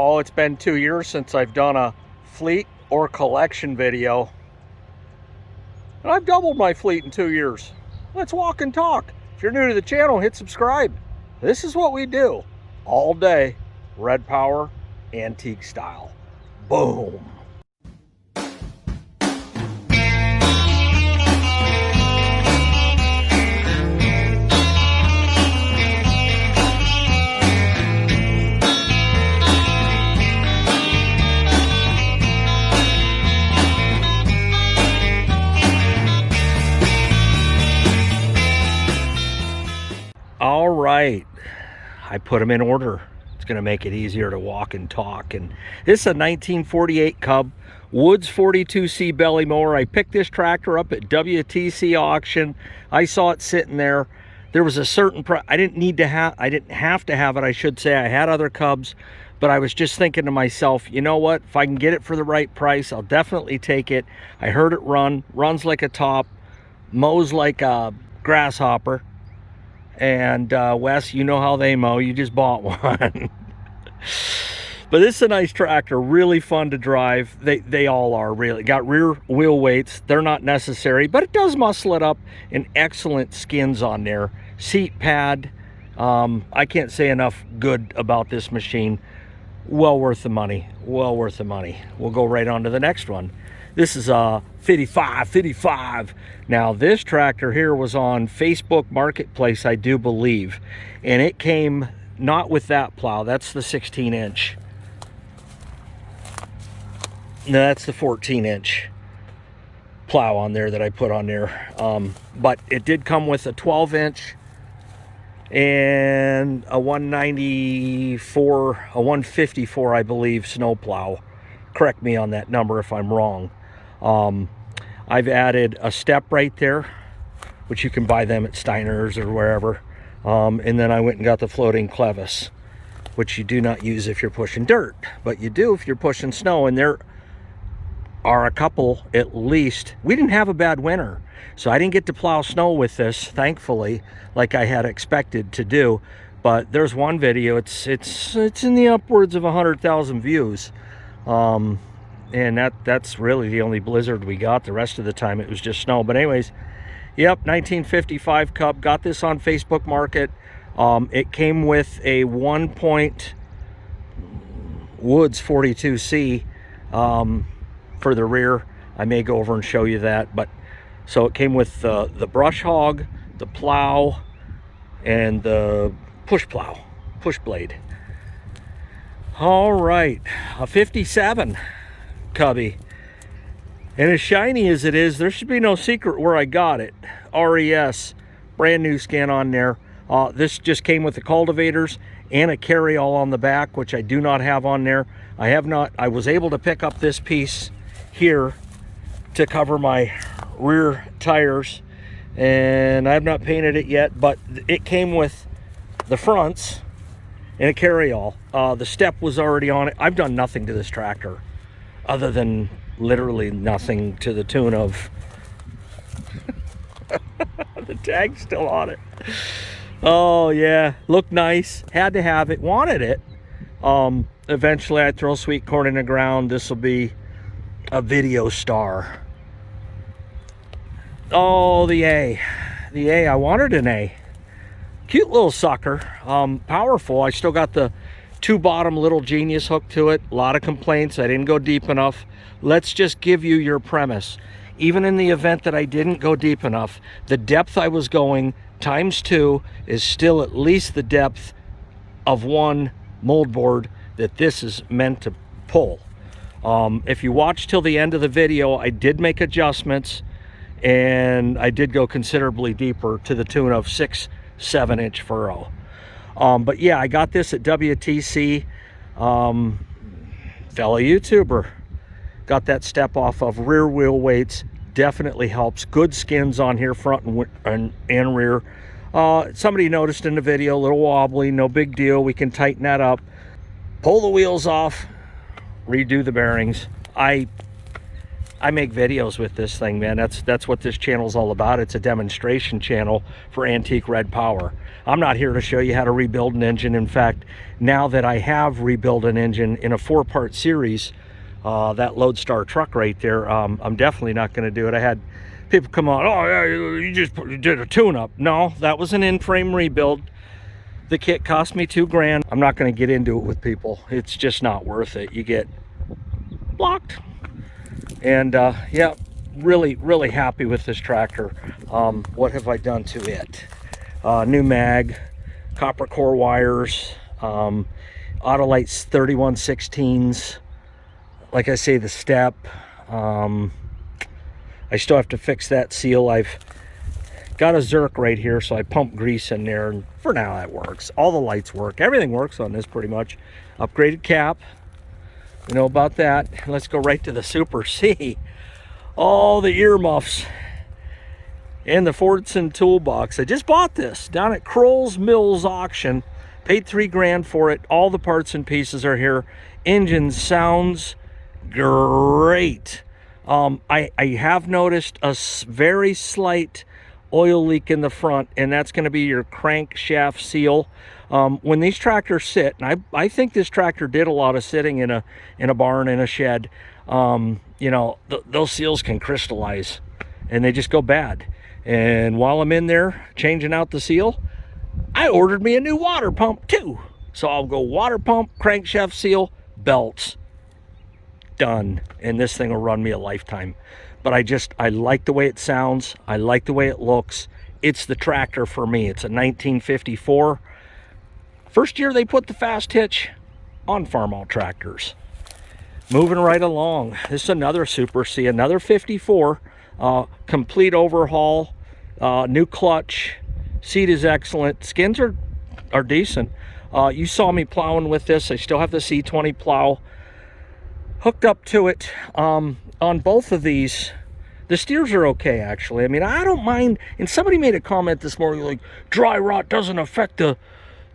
Oh, it's been 2 years since I've done a fleet or collection video. And I've doubled my fleet in 2 years. Let's walk and talk. If you're new to the channel, hit subscribe. This is what we do all day. Red Power, antique style. Boom. All right, I put them in order. It's going to make it easier to walk and talk. And this is a 1948 Cub Woods 42C belly mower. I picked this tractor up at WTC auction. I saw it sitting there. There was a certain price. I didn't have to have it, I should say. I had other Cubs, but I was just thinking to myself, you know what? If I can get it for the right price, I'll definitely take it. I heard it runs like a top, mows like a grasshopper. And Wes, you know how they mow. You just bought one. But this is a nice tractor, really fun to drive. They all are, really. Got rear wheel weights. They're not necessary, but it does muscle it up, and excellent skins on there. Seat pad. I can't say enough good about this machine. Well worth the money. Well worth the money. We'll go right on to the next one. This is a 55. Now this tractor here was on Facebook Marketplace, I do believe, and it came not with that plow. That's the 16-inch. No, that's the 14-inch plow on there that I put on there. But it did come with a 12-inch and a 194, a 154, I believe, snow plow. Correct me on that number if I'm wrong. I've added a step right there, which you can buy them at Steiner's or wherever. And then I went and got the floating clevis, which you do not use if you're pushing dirt, but you do if you're pushing snow. And there are a couple, at least. We didn't have a bad winter, so I didn't get to plow snow with this, thankfully, like I had expected to do. But there's one video, it's in the upwards of 100,000 views. And that's really the only blizzard we got. The rest of the time it was just snow. But anyways, yep, 1955 Cub. Got this on Facebook Market. It came with a 1-point Woods 42C for the rear. I may go over and show you that. But so it came with the brush hog, the plow, and the push blade. All right, a 57 Cubby, and as shiny as it is, there should be no secret where I got it. RES, brand new skin on there. This just came with the cultivators and a carry-all on the back, which I do not have on there. I was able to pick up this piece here to cover my rear tires, and I have not painted it yet, but it came with the fronts and a carry-all. The step was already on it. I've done nothing to this tractor other than literally nothing, to the tune of the tag's still on it. Oh yeah, looked nice, had to have it, wanted it. Eventually I throw sweet corn in the ground. This will be a video star. Oh, the A, I wanted an A. Cute little sucker, powerful. I still got the 2 bottom little Genius hook to it. A lot of complaints, I didn't go deep enough. Let's just give you your premise. Even in the event that I didn't go deep enough, the depth I was going times 2 is still at least the depth of one mold board that this is meant to pull. If you watch till the end of the video, I did make adjustments, and I did go considerably deeper, to the tune of 6-7-inch furrow. But yeah, I got this at WTC. Fellow YouTuber. Got that step off of rear wheel weights. Definitely helps. Good skins on here, front and rear. Somebody noticed in the video, a little wobbly, no big deal. We can tighten that up. Pull the wheels off, redo the bearings. I I make videos with this thing, man. That's what this channel's all about. It's a demonstration channel for antique red power. I'm not here to show you how to rebuild an engine. In fact, now that I have rebuilt an engine in a 4-part series, that Lodestar truck right there, I'm definitely not going to do it. I had people come on, oh yeah, you just did a tune-up. No, that was an in-frame rebuild. The kit cost me $2 grand. I'm not going to get into it with people. It's just not worth it. You get blocked. And yeah, really happy with this tractor. What have I done to it? New mag, copper core wires, Autolites 3116s. Like I say, the step. I still have to fix that seal. I've got a Zerk right here, so I pump grease in there, and for now that works. All the lights work. Everything works on this pretty much. Upgraded cap. You know about that. Let's go right to the Super C. All the earmuffs and the Fordson toolbox. I just bought this down at Kroll's Mills auction. Paid $3 grand for it. All the parts and pieces are here. Engine sounds great. I have noticed a very slight oil leak in the front, and that's going to be your crankshaft seal. When these tractors sit, and I think this tractor did a lot of sitting in a barn, in a shed, you know, those seals can crystallize and they just go bad. And while I'm in there changing out the seal, I ordered me a new water pump too. So I'll go water pump, crankshaft seal, belts, done. And this thing will run me a lifetime. But I like the way it sounds. I like the way it looks. It's the tractor for me. It's a 1954. First year they put the fast hitch on Farmall tractors. Moving right along. This is another Super C, another 54. Complete overhaul, new clutch. Seat is excellent. Skins are decent. You saw me plowing with this. I still have the C20 plow hooked up to it. On both of these, the steers are okay, actually. I mean, I don't mind. And somebody made a comment this morning like, dry rot doesn't affect the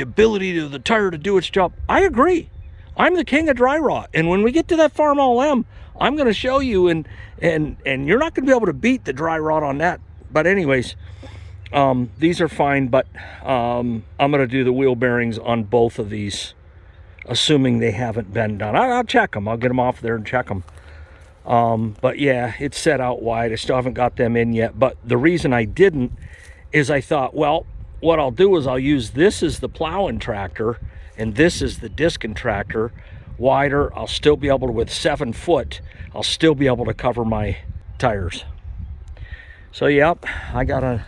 ability of the tire to do its job. I agree. I'm the king of dry rot. And when we get to that Farmall M, I'm going to show you, and you're not going to be able to beat the dry rot on that. But anyways, these are fine, but I'm going to do the wheel bearings on both of these, assuming they haven't been done. I'll check them. I'll get them off there and check them. But yeah, it's set out wide. I still haven't got them in yet. But the reason I didn't is I thought, well, what I'll do is I'll use this as the plowing tractor, and this is the discing tractor. Wider, I'll still be able to, with 7 foot, I'll still be able to cover my tires. So yep, I gotta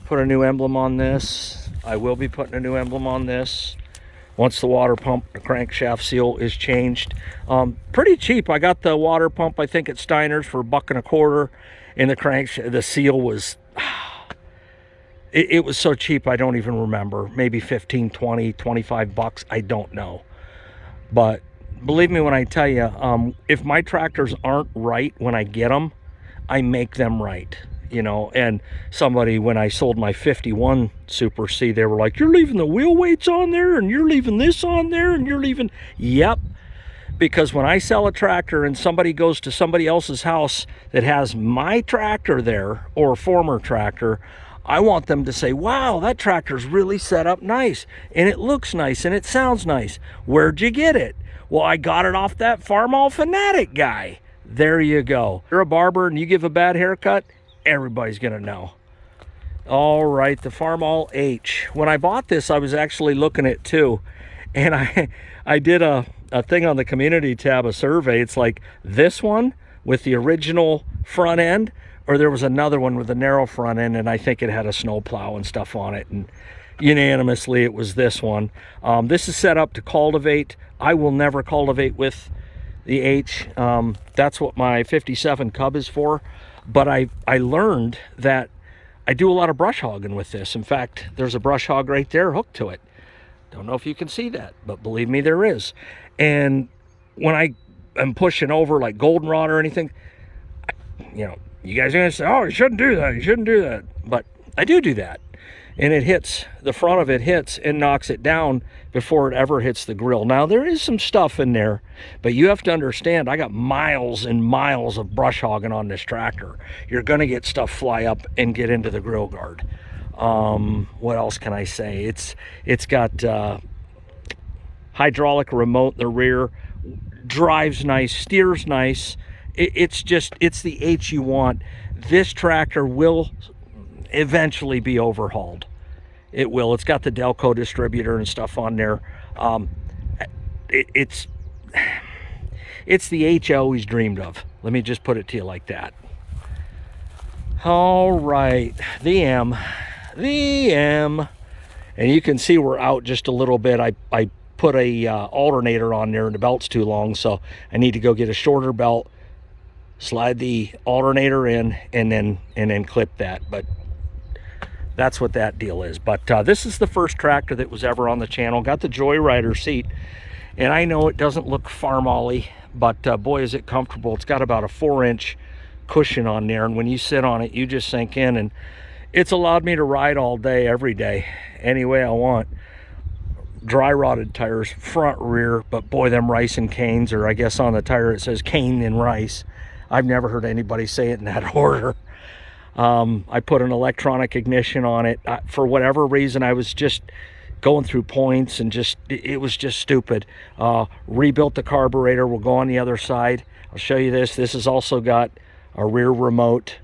put a new emblem on this. I will be putting a new emblem on this once the water pump, the crankshaft seal is changed. Pretty cheap. I got the water pump, I think, at Steiner's for $1.25, and the seal was, it was so cheap I don't even remember. Maybe 15, 20, 25 bucks. I don't know. But believe me when I tell you, if my tractors aren't right when I get them, I make them right. You know, and somebody, when I sold my 51 Super C, they were like, you're leaving the wheel weights on there, and you're leaving this on there, and you're leaving... Yep. Because when I sell a tractor and somebody goes to somebody else's house that has my tractor there, or former tractor, I want them to say, wow, that tractor's really set up nice, and it looks nice, and it sounds nice. Where'd you get it? Well, I got it off that Farmall Fanatic guy. There you go. You're a barber and you give a bad haircut, everybody's gonna know. All right, the Farmall H. When I bought this, I was actually looking at two, and I did a thing on the community tab, a survey. It's like this one with the original front end, or there was another one with a narrow front end, and I think it had a snow plow and stuff on it, and unanimously it was this one. This is set up to cultivate. I will never cultivate with the H. That's what my 57 Cub is for. But I learned that I do a lot of brush hogging with this. In fact, there's a brush hog right there hooked to it. Don't know if you can see that, but believe me, there is. And when I am pushing over like goldenrod or anything, you know, you guys are gonna say, oh, you shouldn't do that, you shouldn't do that. But I do that. and it hits, the front of it hits and knocks it down before it ever hits the grill. Now, there is some stuff in there, but you have to understand, I got miles and miles of brush hogging on this tractor. You're going to get stuff fly up and get into the grill guard. What else can I say? It's got hydraulic remote in the rear, drives nice, steers nice. It's the H you want. This tractor will eventually be overhauled. It will. It's got the Delco distributor and stuff on there. It's the H I always dreamed of. Let me just put it to you like that. All right, the M. And you can see we're out just a little bit. I put a alternator on there and the belt's too long, so I need to go get a shorter belt, slide the alternator in, and then clip that. But that's what that deal is. But this is the first tractor that was ever on the channel. Got the Joyrider seat, and I know it doesn't look Farmall-y, but boy, is it comfortable. It's got about a 4-inch cushion on there, and when you sit on it, you just sink in, and it's allowed me to ride all day, every day, any way I want. Dry rotted tires, front, rear, but boy, them rice and canes, or I guess on the tire it says cane and rice. I've never heard anybody say it in that order. I put an electronic ignition on it. For whatever reason, I was just going through points and it was just stupid. Rebuilt the carburetor. We'll go on the other side. I'll show you this. This has also got a rear remote.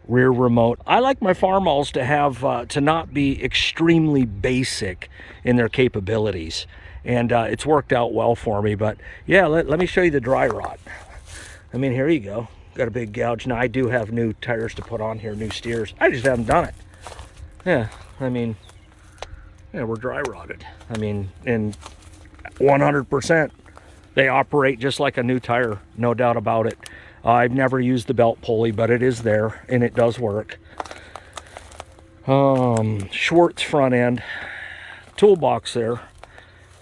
I like my Farmalls to have to not be extremely basic in their capabilities, and it's worked out well for me. But yeah, let me show you the dry rot. I mean, here you go. Got a big gouge. Now I do have new tires to put on here, new steers. I just haven't done it. Yeah, I mean, yeah, we're dry rotted. I mean, and 100%, they operate just like a new tire, no doubt about it. I've never used the belt pulley, but it is there and it does work. Schwartz front end, toolbox there,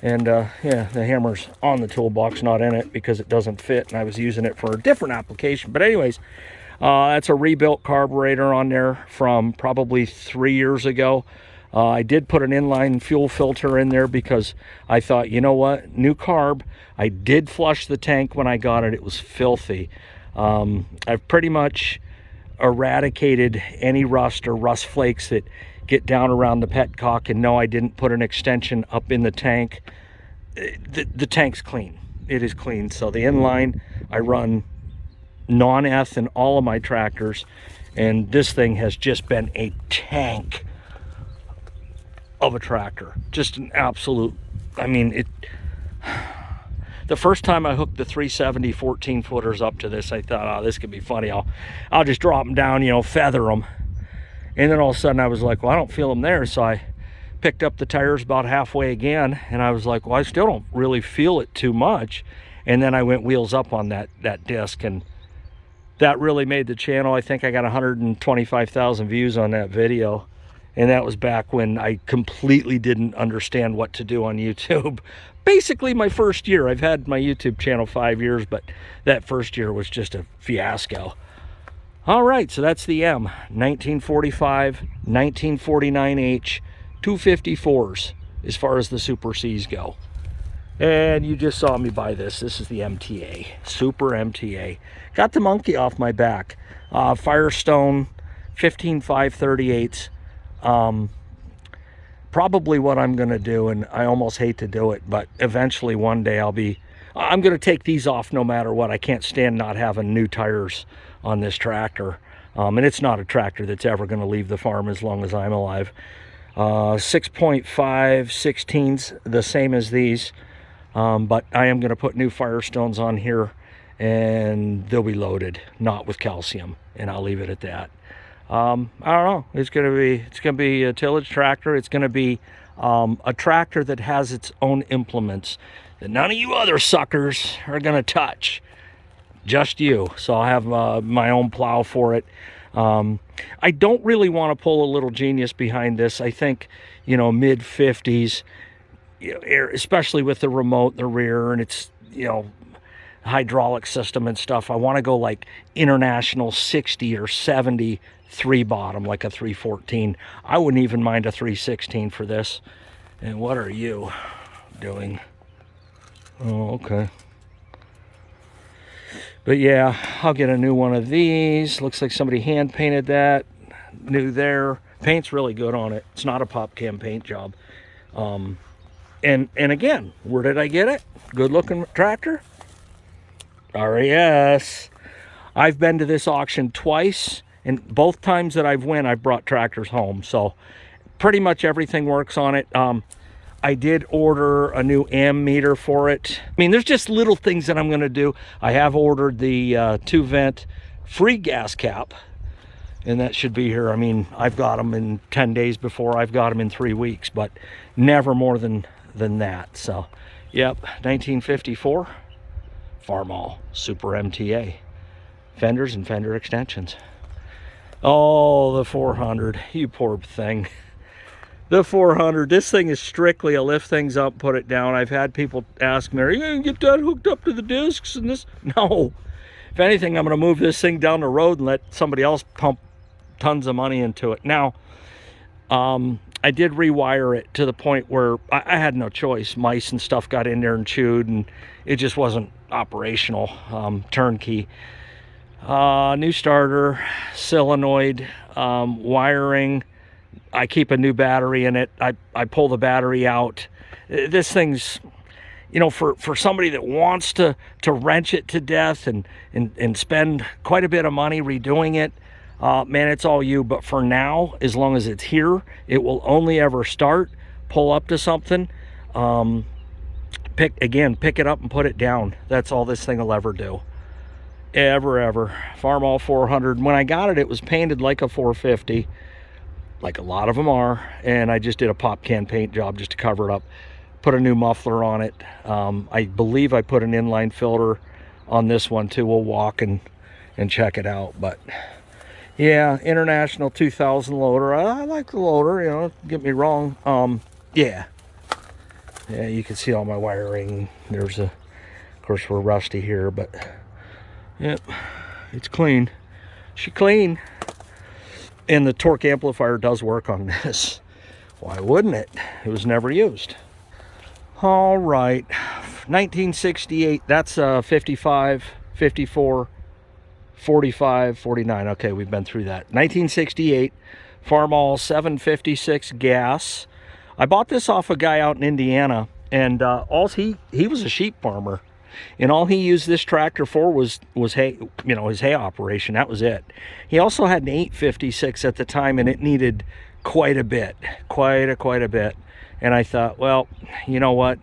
and yeah, the hammer's on the toolbox, not in it because it doesn't fit, and I was using it for a different application. But anyways, that's a rebuilt carburetor on there from probably 3 years ago. I did put an inline fuel filter in there because I thought, you know what, new carb. I did flush the tank when I got it. It was filthy. I've pretty much eradicated any rust or rust flakes that get down around the petcock, and no, I didn't put an extension up in the tank. The tank's clean. It is clean. So the inline, I run non-eth in all of my tractors, and this thing has just been a tank of a tractor. Just an absolute, I mean, the first time I hooked the 370 14 footers up to this, I thought, oh, this could be funny. I'll just drop them down, you know, feather them. And then all of a sudden I was like, well, I don't feel them there. So I picked up the tires about halfway again, and I was like, well, I still don't really feel it too much. And then I went wheels up on that disc, and that really made the channel. I think I got 125,000 views on that video. And that was back when I completely didn't understand what to do on YouTube. Basically my first year. I've had my YouTube channel 5 years, but that first year was just a fiasco. All right, so that's the M. 1945, 1949 H, 254s as far as the Super Cs go. And you just saw me buy this. This is the MTA, Super MTA. Got the monkey off my back. Firestone 15.538. Probably what I'm going to do, and I almost hate to do it, but eventually one day I'm going to take these off no matter what. I can't stand not having new tires on this tractor. And it's not a tractor that's ever going to leave the farm as long as I'm alive. 6.5 16s, the same as these. But I am going to put new Firestones on here, and they'll be loaded, not with calcium, and I'll leave it at that. I don't know. It's gonna be a tillage tractor. It's gonna be a tractor that has its own implements that none of you other suckers are gonna touch. Just you. So I'll have my own plow for it. I don't really want to pull a little Genius behind this. I think, you know, mid 50s, especially with the remote in the rear, and it's, you know, hydraulic system and stuff. I want to go like international 60 or 70 three bottom, like a 314. I wouldn't even mind a 316 for this. And what are you doing? Oh, okay. But yeah, I'll get a new one of these. Looks like somebody hand painted that. New there. Paint's really good on it. It's not a pop cam paint job. And again, where did I get it? Good looking tractor. RES. I've been to this auction twice, and both times that I've brought tractors home. So pretty much everything works on it. I did order a new M meter for it. I mean, there's just little things that I'm going to do. I have ordered the 2-vent free gas cap, and that should be here. I mean, I've got them in 10 days before. I've got them in 3 weeks, but never more than that. So, yep, 1954 Farmall Super MTA. Fenders and fender extensions. Oh, the 400. You poor thing. The 400, this thing is strictly a lift things up, put it down. I've had people ask me, are you going to get that hooked up to the discs and this? No. If anything, I'm going to move this thing down the road and let somebody else pump tons of money into it. Now, I did rewire it to the point where I had no choice. Mice and stuff got in there and chewed, and it just wasn't operational. Turnkey. New starter, solenoid, wiring. I keep a new battery in it. I pull the battery out. This thing's, you know, for somebody that wants to wrench it to death and spend quite a bit of money redoing it, man, it's all you. But for now, as long as it's here, it will only ever start, pull up to something, pick it up and put it down. That's all this thing will ever do. Ever. Farmall 400. When I got it, it was painted like a 450. Like a lot of them are, and I just did a pop can paint job just to cover it up. Put a new muffler on it. I believe I put an inline filter on this one too. We'll walk and check it out. But yeah, International 2000 loader. I like the loader, you know, don't get me wrong. Yeah, you can see all my wiring. There's of course we're rusty here, but yep, it's clean. She clean. And the torque amplifier does work on this. Why wouldn't it? It was never used. All right, 1968, that's 55, 54, 45, 49. Okay, we've been through that. 1968, Farmall 756 gas. I bought this off a guy out in Indiana, and he was a sheep farmer. And all he used this tractor for was hay, you know, his hay operation. That was it. He also had an 856 at the time, and it needed quite a bit. And I thought, well, you know what?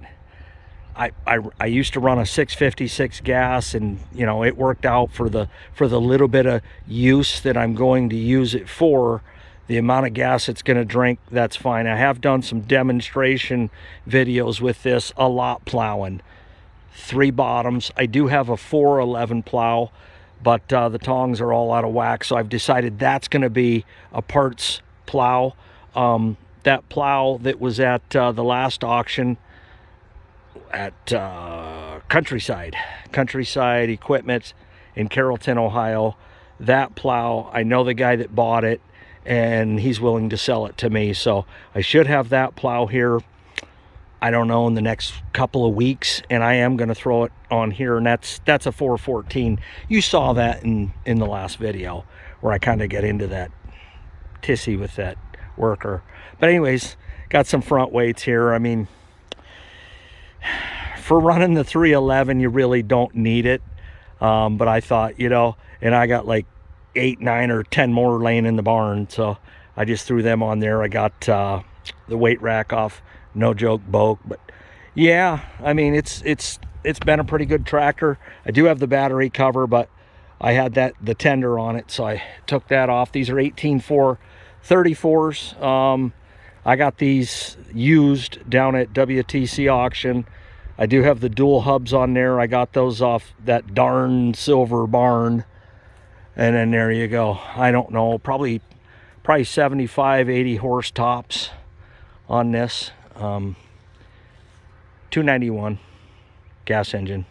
I used to run a 656 gas, and you know, it worked out for the little bit of use that I'm going to use it for. The amount of gas it's going to drink, that's fine. I have done some demonstration videos with this, a lot plowing. 3 bottoms. I do have a 411 plow, but the tongs are all out of whack, so I've decided that's going to be a parts plow. That plow that was at the last auction at Countryside Equipment in Carrollton, Ohio, that plow, I know the guy that bought it, and he's willing to sell it to me, so I should have that plow here, I don't know, in the next couple of weeks, and I am going to throw it on here, and that's a 414. You saw that in the last video where I kind of get into that tissy with that worker. But anyways, got some front weights here. I mean, for running the 311, you really don't need it, but I thought, you know, and I got like 8, 9, or 10 more laying in the barn, so I just threw them on there. I got the weight rack off No Joke Boke. But yeah, I mean, it's been a pretty good tractor. I do have the battery cover, but I had the tender on it, so I took that off. These are 18.4 34s. I got these used down at WTC auction. I do have the dual hubs on there. I got those off that darn silver barn. And then there you go. I don't know, probably 75, 80 horse tops on this. 291 gas engine.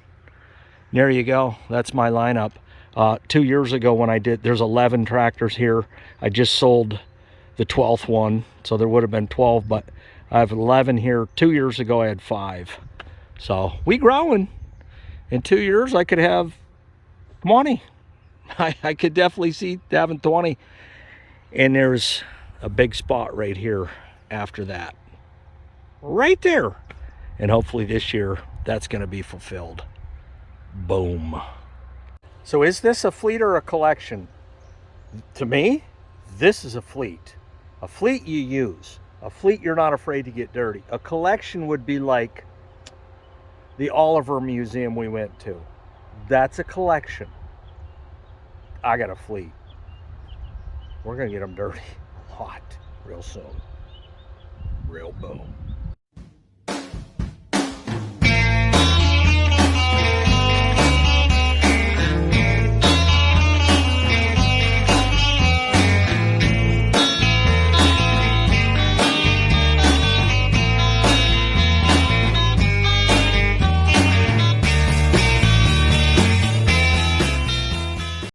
There you go. That's my lineup. 2 years ago when I did, there's 11 tractors here. I just sold the 12th one, so there would have been 12, but I have 11 here. 2 years ago I had 5. So we growing. In 2 years I could have 20. I could definitely see having 20. And there's a big spot right here after that. Right there. And hopefully this year that's going to be fulfilled. Boom. So is this a fleet or a collection? To me, this is a fleet. A fleet you use. A fleet you're not afraid to get dirty. A collection would be like the Oliver Museum we went to. That's a collection. I got a fleet. We're going to get them dirty a lot real soon. Real boom.